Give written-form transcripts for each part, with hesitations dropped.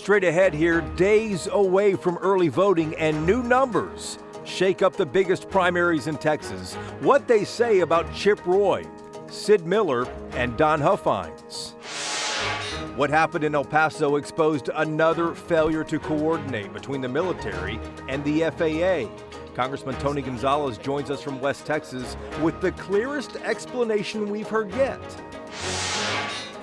Straight ahead here, days away from early voting and new numbers shake up the biggest primaries in Texas. What they say about Chip Roy, Sid Miller, and Don Huffines. What happened in El Paso exposed another failure to coordinate between the military and the FAA. Congressman Tony Gonzalez joins us from West Texas with the clearest explanation we've heard yet.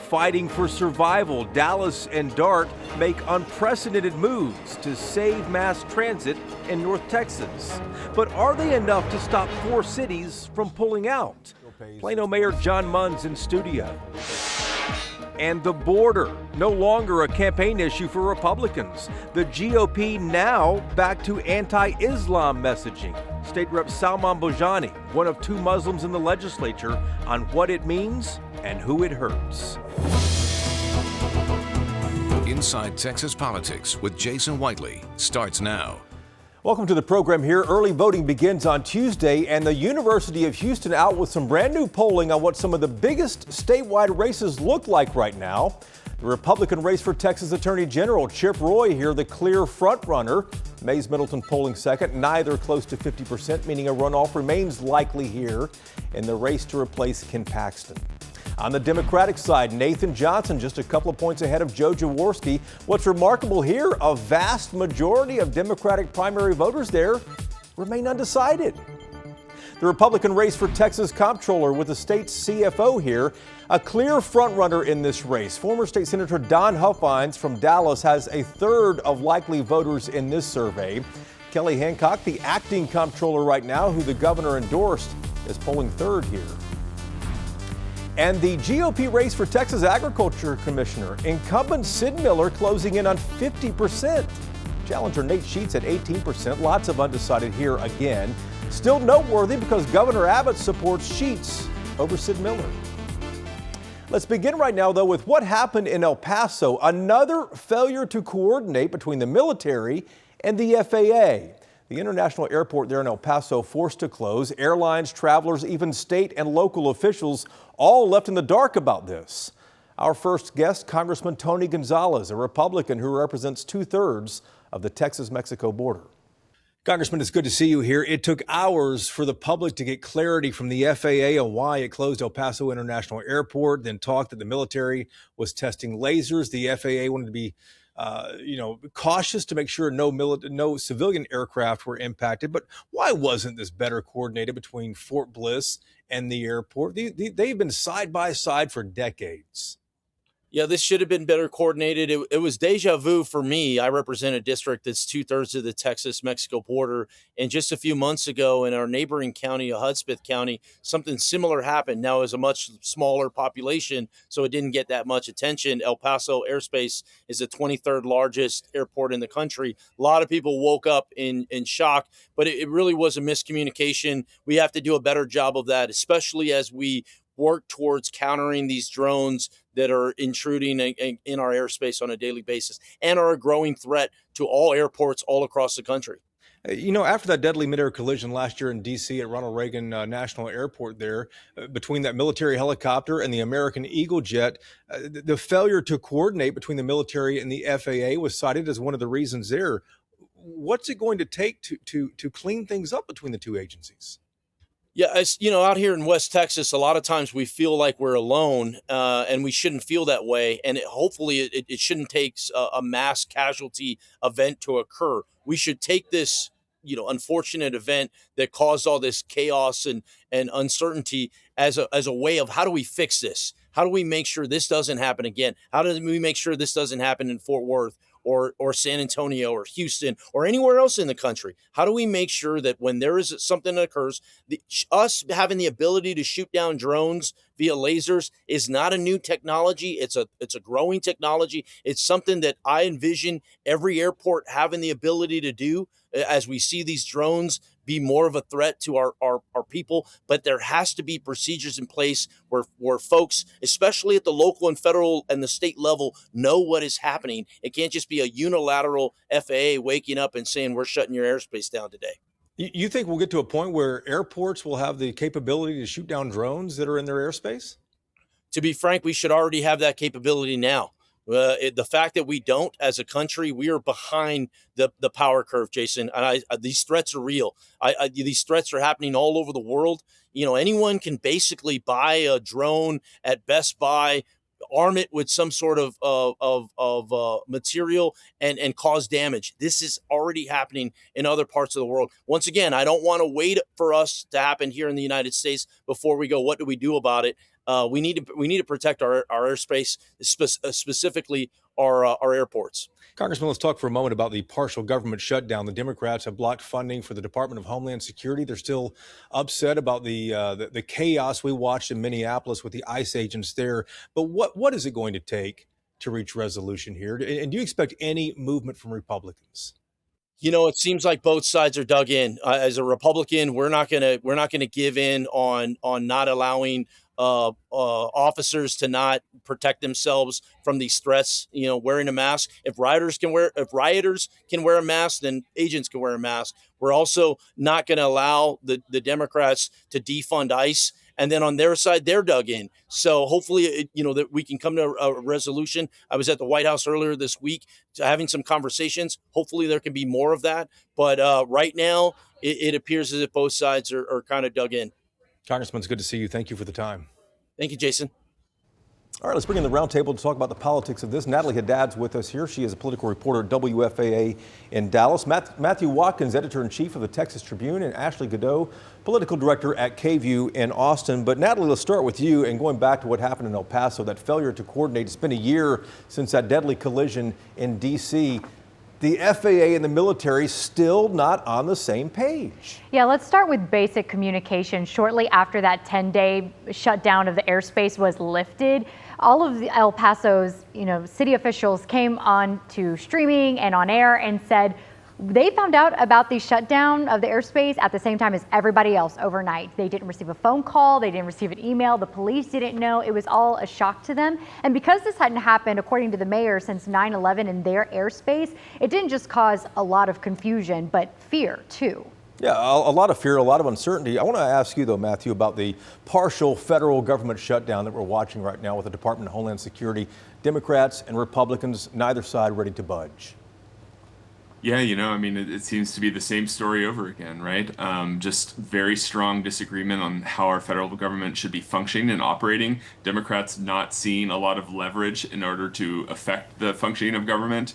Fighting for survival, Dallas and Dart make unprecedented moves to save mass transit in North Texas. But are they enough to stop 4 cities from pulling out? Plano Mayor John Munn's in studio. And the border, no longer a campaign issue for Republicans. The GOP now back to anti-Islam messaging. State Rep Salman Bojani, one of 2 Muslims in the legislature, on what it means and who it hurts. Inside Texas Politics with Jason Whiteley starts now. Welcome to the program here. Early voting begins on Tuesday, and the University of Houston out with some brand new polling on what some of the biggest statewide races look like right now. The Republican race for Texas Attorney General Chip Roy here, the clear front runner. Mays Middleton polling second, neither close to 50%, meaning a runoff remains likely here in the race to replace Ken Paxton. On the Democratic side, Nathan Johnson just a couple of points ahead of Joe Jaworski. What's remarkable here, a vast majority of Democratic primary voters there remain undecided. The Republican race for Texas comptroller with the state's CFO here, a clear frontrunner in this race. Former State Senator Don Huffines from Dallas has a third of likely voters in this survey. Kelly Hancock, the acting comptroller right now, who the governor endorsed, is polling third here. And the GOP race for Texas Agriculture Commissioner, incumbent Sid Miller closing in on 50%. Challenger Nate Sheets at 18%. Lots of undecided here again. Still noteworthy because Governor Abbott supports Sheets over Sid Miller. Let's begin right now, though, with what happened in El Paso. Another failure to coordinate between the military and the FAA. The international airport there in El Paso forced to close. Airlines, travelers, even state and local officials all left in the dark about this. Our first guest, Congressman Tony Gonzalez, a Republican who represents 2/3 of the Texas-Mexico border. Congressman, it's good to see you here. It took hours for the public to get clarity from the FAA on why it closed El Paso International Airport, then talked that the military was testing lasers. The FAA wanted to be cautious to make sure no civilian aircraft were impacted. But why wasn't this better coordinated between Fort Bliss and the airport? They've been side by side for decades. Yeah, this should have been better coordinated. It was deja vu for me. I represent a district that's 2/3 of the Texas-Mexico border. And just a few months ago in our neighboring county, Hudspeth County, something similar happened. Now, it's a much smaller population, so it didn't get that much attention. El Paso airspace is the 23rd largest airport in the country. A lot of people woke up in shock, but it really was a miscommunication. We have to do a better job of that, especially as we work towards countering these drones that are intruding in our airspace on a daily basis and are a growing threat to all airports all across the country. After that deadly midair collision last year in D.C. at Ronald Reagan National Airport there, between that military helicopter and the American Eagle jet, the failure to coordinate between the military and the FAA was cited as one of the reasons there. What's it going to take to clean things up between the two agencies? Yeah, out here in West Texas, a lot of times we feel like we're alone, and we shouldn't feel that way. And hopefully it shouldn't take a mass casualty event to occur. We should take this, unfortunate event that caused all this chaos and uncertainty as a way of how do we fix this? How do we make sure this doesn't happen again? How do we make sure this doesn't happen in Fort Worth or San Antonio or Houston or anywhere else in the country? How do we make sure that when there is something that occurs, us having the ability to shoot down drones via lasers is not a new technology. It's a growing technology. It's something that I envision every airport having the ability to do as we see these drones be more of a threat to our people. But there has to be procedures in place where folks, especially at the local and federal and the state level, know what is happening. It can't just be a unilateral FAA waking up and saying, we're shutting your airspace down today. You think we'll get to a point where airports will have the capability to shoot down drones that are in their airspace? To be frank, we should already have that capability now. The fact that we don't, as a country, we are behind the power curve, Jason. And these threats are real. These threats are happening all over the world. Anyone can basically buy a drone at Best Buy, arm it with some sort of material and cause damage. This is already happening in other parts of the world. Once again, I don't want to wait for us to happen here in the United States before we go, what do we do about it? We need to protect our airspace, specifically our airports. Congressman, let's talk for a moment about the partial government shutdown. The Democrats have blocked funding for the Department of Homeland Security. They're still upset about the chaos we watched in Minneapolis with the ICE agents there. But what is it going to take to reach resolution here? And do you expect any movement from Republicans? It seems like both sides are dug in. As a Republican, we're not gonna give in on not allowing officers to not protect themselves from these threats. Wearing a mask. If rioters can wear a mask, then agents can wear a mask. We're also not going to allow the Democrats to defund ICE. And then on their side, they're dug in. So hopefully, that we can come to a resolution. I was at the White House earlier this week having some conversations. Hopefully there can be more of that. But right now, it appears as if both sides are kind of dug in. Congressman, it's good to see you. Thank you for the time. Thank you, Jason. All right, let's bring in the roundtable to talk about the politics of this. Natalie Haddad's with us here. She is a political reporter at WFAA in Dallas. Matthew Watkins, editor-in-chief of the Texas Tribune, and Ashley Godot, political director at KVUE in Austin. But Natalie, let's start with you, and going back to what happened in El Paso, that failure to coordinate. It's been a year since that deadly collision in D.C. The FAA and the military still not on the same page. Yeah, let's start with basic communication. Shortly after that 10-day shutdown of the airspace was lifted, all of the El Paso's, city officials came on to streaming and on air and said they found out about the shutdown of the airspace at the same time as everybody else overnight. They didn't receive a phone call. They didn't receive an email. The police didn't know. It was all a shock to them. And because this hadn't happened, according to the mayor, since 9/11 in their airspace, it didn't just cause a lot of confusion, but fear too. Yeah, a lot of fear, a lot of uncertainty. I want to ask you, though, Matthew, about the partial federal government shutdown that we're watching right now with the Department of Homeland Security. Democrats and Republicans, neither side ready to budge. Yeah, it seems to be the same story over again, right? Just very strong disagreement on how our federal government should be functioning and operating. Democrats not seeing a lot of leverage in order to affect the functioning of government,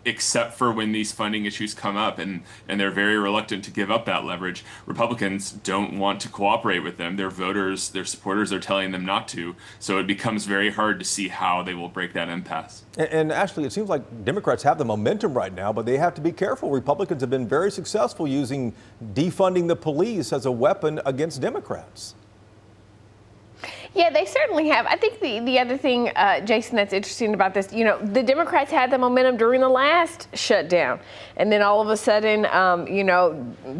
except for when these funding issues come up, and they're very reluctant to give up that leverage. Republicans don't want to cooperate with them. Their voters, their supporters are telling them not to. So it becomes very hard to see how they will break that impasse. And Ashley, it seems like Democrats have the momentum right now, but they have to be careful. Republicans have been very successful using defunding the police as a weapon against Democrats. Yeah, they certainly have. I think the other thing, Jason, that's interesting about this, the Democrats had the momentum during the last shutdown. And then all of a sudden,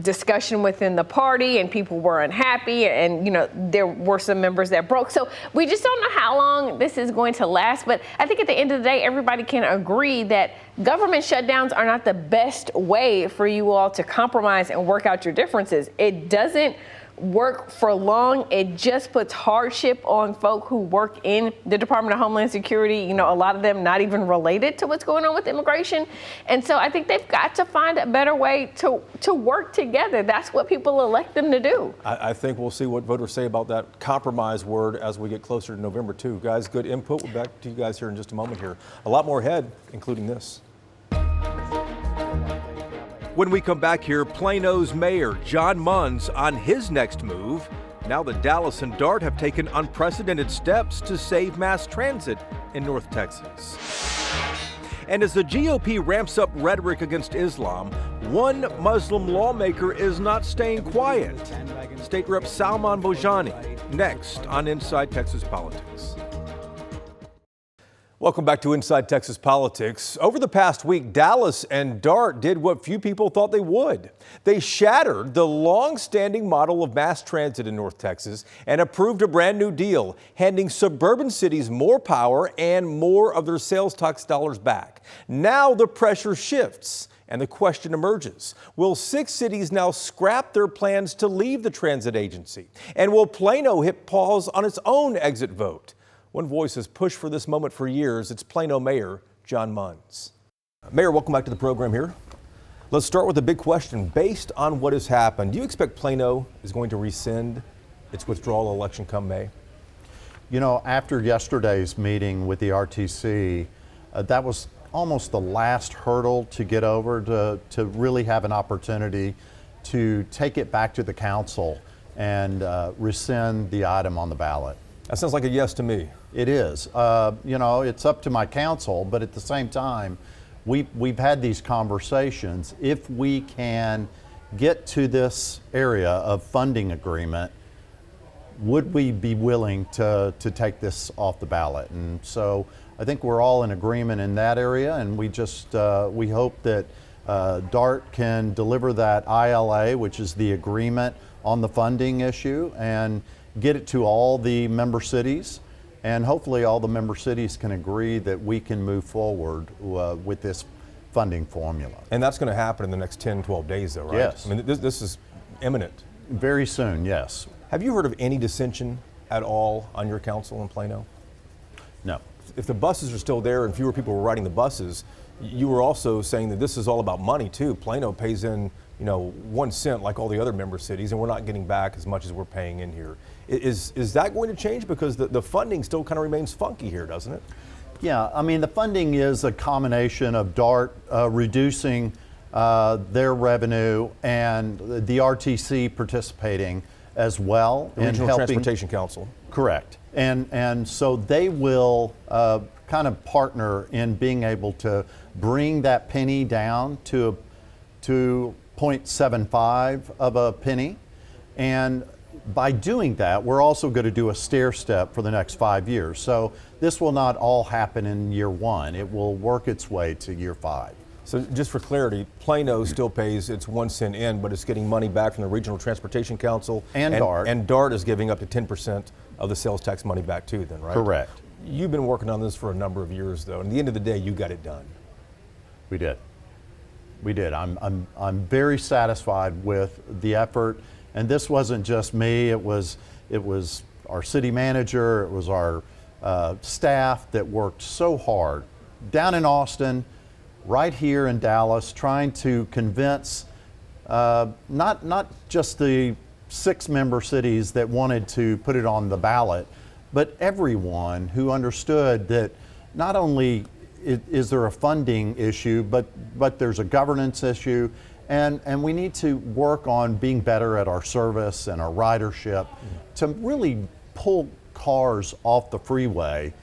discussion within the party and people were unhappy and, there were some members that broke. So we just don't know how long this is going to last. But I think at the end of the day, everybody can agree that government shutdowns are not the best way for you all to compromise and work out your differences. It doesn't work for long. It just puts hardship on folk who work in the Department of Homeland Security, a lot of them not even related to what's going on with immigration. And so I think they've got to find a better way to work together. That's what people elect them to do. I think we'll see what voters say about that compromise word as we get closer to November 2. Guys, good input. We'll back to you guys here in just a moment here. A lot more ahead, including this. When we come back here, Plano's mayor, John Munn's, on his next move. Now the Dallas and Dart have taken unprecedented steps to save mass transit in North Texas. And as the GOP ramps up rhetoric against Islam, one Muslim lawmaker is not staying quiet. State Rep Salman Bojani, next on Inside Texas Politics. Welcome back to Inside Texas Politics. Over the past week, Dallas and Dart did what few people thought they would. They shattered the long-standing model of mass transit in North Texas and approved a brand new deal, handing suburban cities more power and more of their sales tax dollars back. Now the pressure shifts and the question emerges. Will 6 cities now scrap their plans to leave the transit agency? And will Plano hit pause on its own exit vote? One voice has pushed for this moment for years. It's Plano Mayor John Munns. Mayor, welcome back to the program here. Let's start with a big question. Based on what has happened, do you expect Plano is going to rescind its withdrawal election come May? You know, after yesterday's meeting with the RTC, that was almost the last hurdle to get over to really have an opportunity to take it back to the council and rescind the item on the ballot. That sounds like a yes to me. It is. You know, it's up to my council, but at the same time, we've had these conversations. If we can get to this area of funding agreement, would we be willing to take this off the ballot? And so I think we're all in agreement in that area, and we just we hope that DART can deliver that ILA, which is the agreement on the funding issue, and get it to all the member cities. And hopefully all the member cities can agree that we can move forward with this funding formula. And that's going to happen in the next 10, 12 days though, right? Yes. I mean, this is imminent. Very soon, yes. Have you heard of any dissension at all on your council in Plano? No. If the buses are still there and fewer people were riding the buses, you were also saying that this is all about money too. Plano pays in, 1 cent like all the other member cities, and we're not getting back as much as we're paying in here. Is that going to change? Because the funding still kind of remains funky here, doesn't it? Yeah, I mean, the funding is a combination of DART reducing their revenue and the RTC participating as well. The Regional Transportation Council. Correct. And so they will kind of partner in being able to bring that penny down to 0.75 of a penny. And by doing that, we're also going to do a stair step for the next 5 years. So this will not all happen in year one. It will work its way to year 5. So just for clarity, Plano still pays its 1 cent in, but it's getting money back from the Regional Transportation Council. And DART. And DART is giving up to 10% of the sales tax money back too then, right? Correct. You've been working on this for a number of years though, and at the end of the day, you got it done. We did. We did. I'm very satisfied with the effort. And this wasn't just me, it was our city manager, it was our staff that worked so hard down in Austin, right here in Dallas, trying to convince not just the 6 member cities that wanted to put it on the ballot, but everyone who understood that not only is there a funding issue, but there's a governance issue. And we need to work on being better at our service and our ridership to really pull cars off the freeway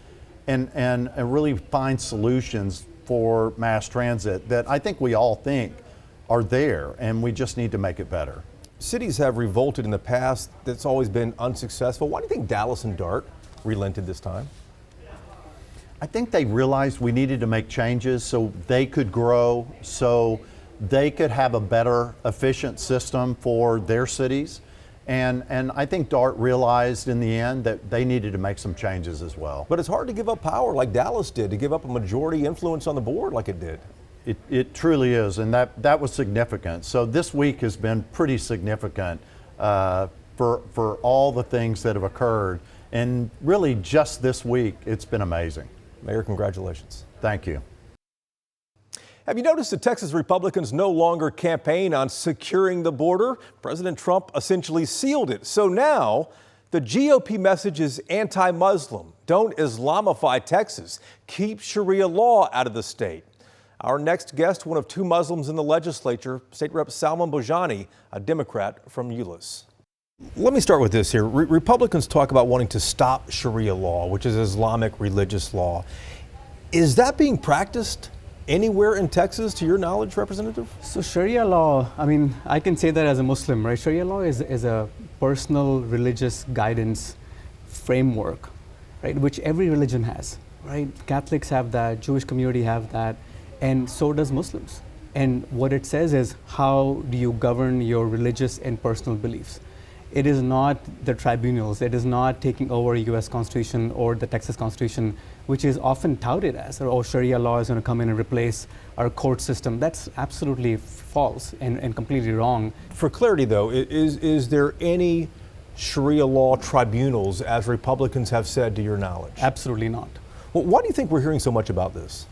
and really find solutions for mass transit that I think we all think are there, and we just need to make it better. Cities have revolted in the past. That's always been unsuccessful. Why do you think Dallas and DART relented this time? I think they realized we needed to make changes so they could grow, so they could have a better, efficient system for their cities. And I think DART realized in the end that they needed to make some changes as well. But it's hard to give up power like Dallas did, to give up a majority influence on the board like it did. It truly is, and that was significant. So this week has been pretty significant for all the things that have occurred. And really just this week, it's been amazing. Mayor, congratulations. Thank you. Have you noticed that Texas Republicans no longer campaign on securing the border? President Trump essentially sealed it. So now the GOP message is anti-Muslim. Don't Islamify Texas. Keep Sharia law out of the state. Our next guest, one of 2 Muslims in the legislature, State Rep Salman Bojani, a Democrat from Euless. Let me start with this here. Republicans talk about wanting to stop Sharia law, which is Islamic religious law. Is that being practiced anywhere in Texas, to your knowledge, Representative? So Sharia law, I mean, I can say that as a Muslim, right? Sharia law is a personal religious guidance framework, right? Which every religion has, right? Catholics have that, Jewish community have that, and so does Muslims. And what it says is, how do you govern your religious and personal beliefs? It is not the tribunals, it is not taking over US Constitution or the Texas Constitution, which is often touted as, oh, Sharia law is going to come in and replace our court system. That's absolutely false and completely wrong. For clarity though, is there any Sharia law tribunals, as Republicans have said, to your knowledge? Absolutely not. Well, why do you think we're hearing so much about this?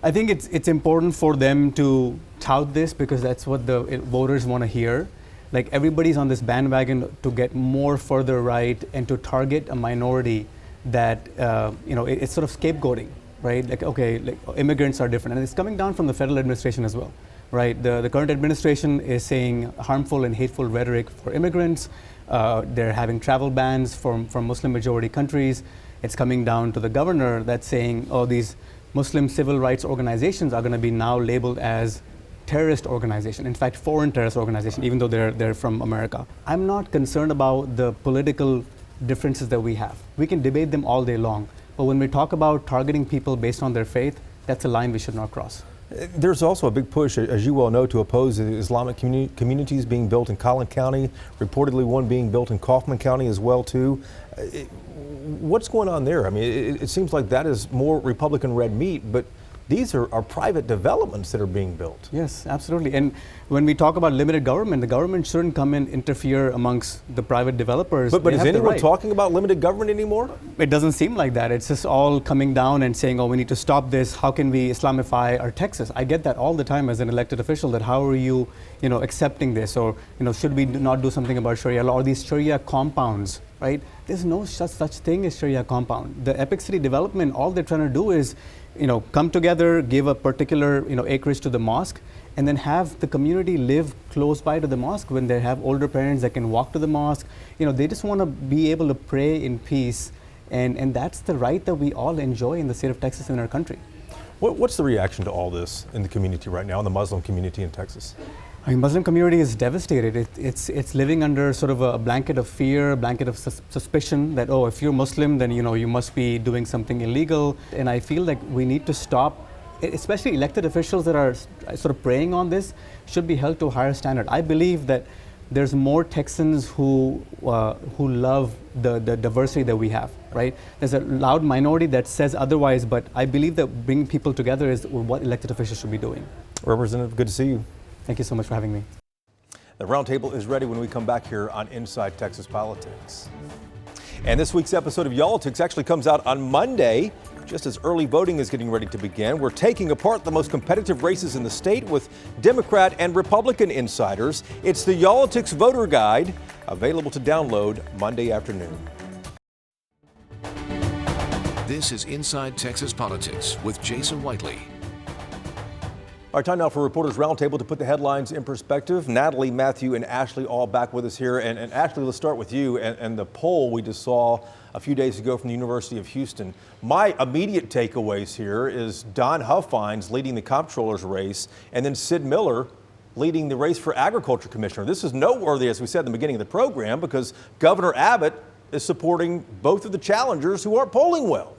I think it's important for them to tout this because that's what the voters want to hear. Like everybody's on this bandwagon to get more further right and to target a minority that it's sort of scapegoating, right? Like okay, like immigrants are different, and it's coming down from the federal administration as well, right? The current administration is saying harmful and hateful rhetoric for immigrants. They're having travel bans from Muslim majority countries. It's coming down to the governor that's saying, oh, these Muslim civil rights organizations are going to be now labeled as terrorist organization, in fact, foreign terrorist organization, even though they're from America. I'm not concerned about the political differences that we have. We can debate them all day long, but when we talk about targeting people based on their faith, that's a line we should not cross. There's also a big push, as you well know, to oppose the Islamic communities being built in Collin County, reportedly one being built in Kaufman County as well, too. What's going on there? I mean, it seems like that is more Republican red meat, but these are private developments that are being built. Yes, absolutely. And when we talk about limited government, the government shouldn't come and interfere amongst the private developers. But is anyone talking about limited government anymore? It doesn't seem like that. It's just all coming down and saying, oh, we need to stop this. How can we Islamify our Texas? I get that all the time as an elected official, that how are you, accepting this? Or, should we not do something about Sharia law or these Sharia compounds, right? There's no such thing as Sharia compound. The Epic City development, all they're trying to do is come together, give a particular, acreage to the mosque, and then have the community live close by to the mosque when they have older parents that can walk to the mosque. They just want to be able to pray in peace, and that's the right that we all enjoy in the state of Texas and our country. What's the reaction to all this in the community right now, in the Muslim community in Texas? I mean, Muslim community is devastated. It's living under sort of a blanket of fear, a blanket of suspicion that, oh, if you're Muslim, then you must be doing something illegal. And I feel like we need to stop, especially elected officials that are sort of preying on this, should be held to a higher standard. I believe that there's more Texans who love the diversity that we have, right? There's a loud minority that says otherwise, but I believe that bringing people together is what elected officials should be doing. Representative, good to see you. Thank you so much for having me. The roundtable is ready when we come back here on Inside Texas Politics. And this week's episode of Y'all-itics actually comes out on Monday, just as early voting is getting ready to begin. We're taking apart the most competitive races in the state with Democrat and Republican insiders. It's the Y'all-itics Voter Guide, available to download Monday afternoon. This is Inside Texas Politics with Jason Whiteley. All right, time now for Reporters Roundtable to put the headlines in perspective. Natalie, Matthew, and Ashley all back with us here. And Ashley, let's start with you and the poll we just saw a few days ago from the University of Houston. My immediate takeaways here is Don Huffines leading the comptroller's race, and then Sid Miller leading the race for Agriculture Commissioner. This is noteworthy, as we said in the beginning of the program, because Governor Abbott is supporting both of the challengers who aren't polling well.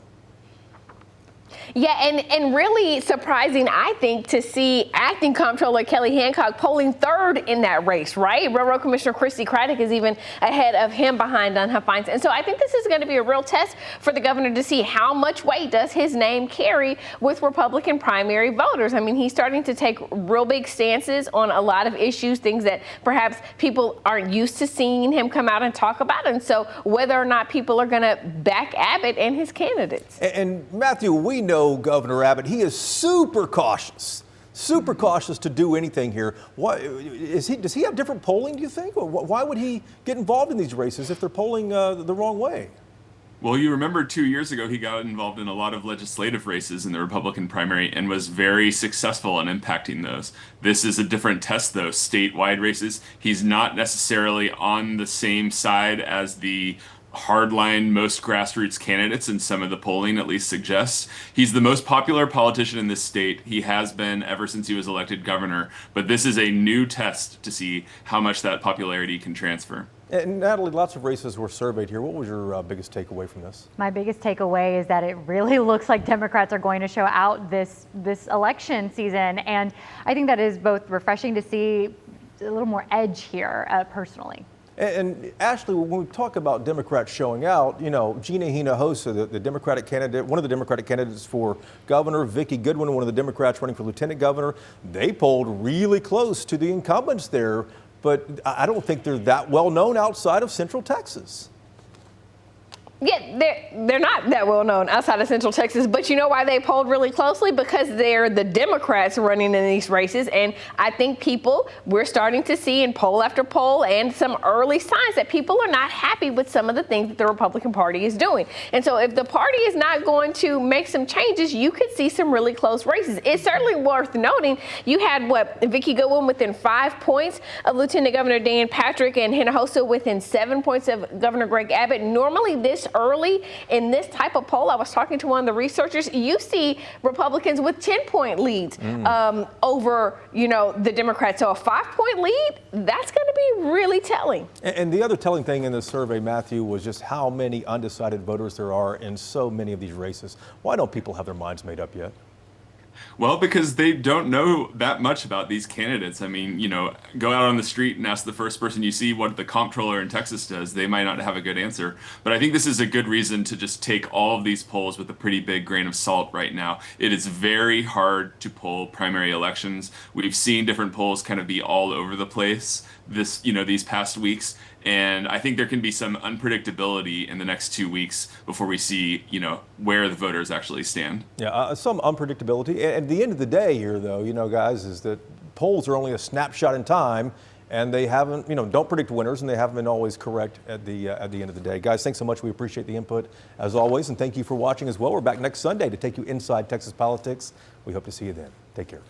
Yeah, and really surprising, I think, to see acting comptroller Kelly Hancock polling third in that race, right? Railroad Commissioner Christy Craddock is even ahead of him behind Don Huffines. And so I think this is going to be a real test for the governor to see how much weight does his name carry with Republican primary voters. I mean, he's starting to take real big stances on a lot of issues, things that perhaps people aren't used to seeing him come out and talk about. And so whether or not people are going to back Abbott and his candidates. And Matthew, we know Governor Abbott, he is super cautious to do anything here. Does he have different polling, do you think? Or why would he get involved in these races if they're polling the wrong way? Well, you remember 2 years ago, he got involved in a lot of legislative races in the Republican primary and was very successful in impacting those. This is a different test, though. Statewide races, he's not necessarily on the same side as the hardline, most grassroots candidates in some of the polling at least suggests. He's the most popular politician in this state. He has been ever since he was elected governor. But this is a new test to see how much that popularity can transfer. And Natalie, lots of races were surveyed here. What was your biggest takeaway from this? My biggest takeaway is that it really looks like Democrats are going to show out this election season. And I think that is both refreshing to see a little more edge here, personally. And Ashley, when we talk about Democrats showing out, Gina Hinojosa, the Democratic candidate, one of the Democratic candidates for governor, Vicki Goodwin, one of the Democrats running for lieutenant governor, they polled really close to the incumbents there. but I don't think they're that well known outside of Central Texas. Yeah, they're not that well known outside of Central Texas, but you know why they polled really closely? Because they're the Democrats running in these races, and I think we're starting to see in poll after poll and some early signs that people are not happy with some of the things that the Republican Party is doing. And so if the party is not going to make some changes, you could see some really close races. It's certainly worth noting you had Vicki Goodwin within 5 points of Lieutenant Governor Dan Patrick and Hinojosa within 7 points of Governor Greg Abbott. Normally this early in this type of poll, I was talking to one of the researchers, you see Republicans with 10-point leads over, the Democrats. So a 5-point lead, that's going to be really telling. And the other telling thing in this survey, Matthew, was just how many undecided voters there are in so many of these races. Why don't people have their minds made up yet? Well, because they don't know that much about these candidates. I mean, go out on the street and ask the first person you see what the comptroller in Texas does. They might not have a good answer. But I think this is a good reason to just take all of these polls with a pretty big grain of salt right now. It is very hard to poll primary elections. We've seen different polls kind of be all over the place these past weeks. And I think there can be some unpredictability in the next 2 weeks before we see, where the voters actually stand. Yeah, some unpredictability. At the end of the day here, though, guys, is that polls are only a snapshot in time, and they haven't, don't predict winners, and they haven't been always correct at the end of the day. Guys, thanks so much. We appreciate the input as always, and thank you for watching as well. We're back next Sunday to take you inside Texas politics. We hope to see you then. Take care.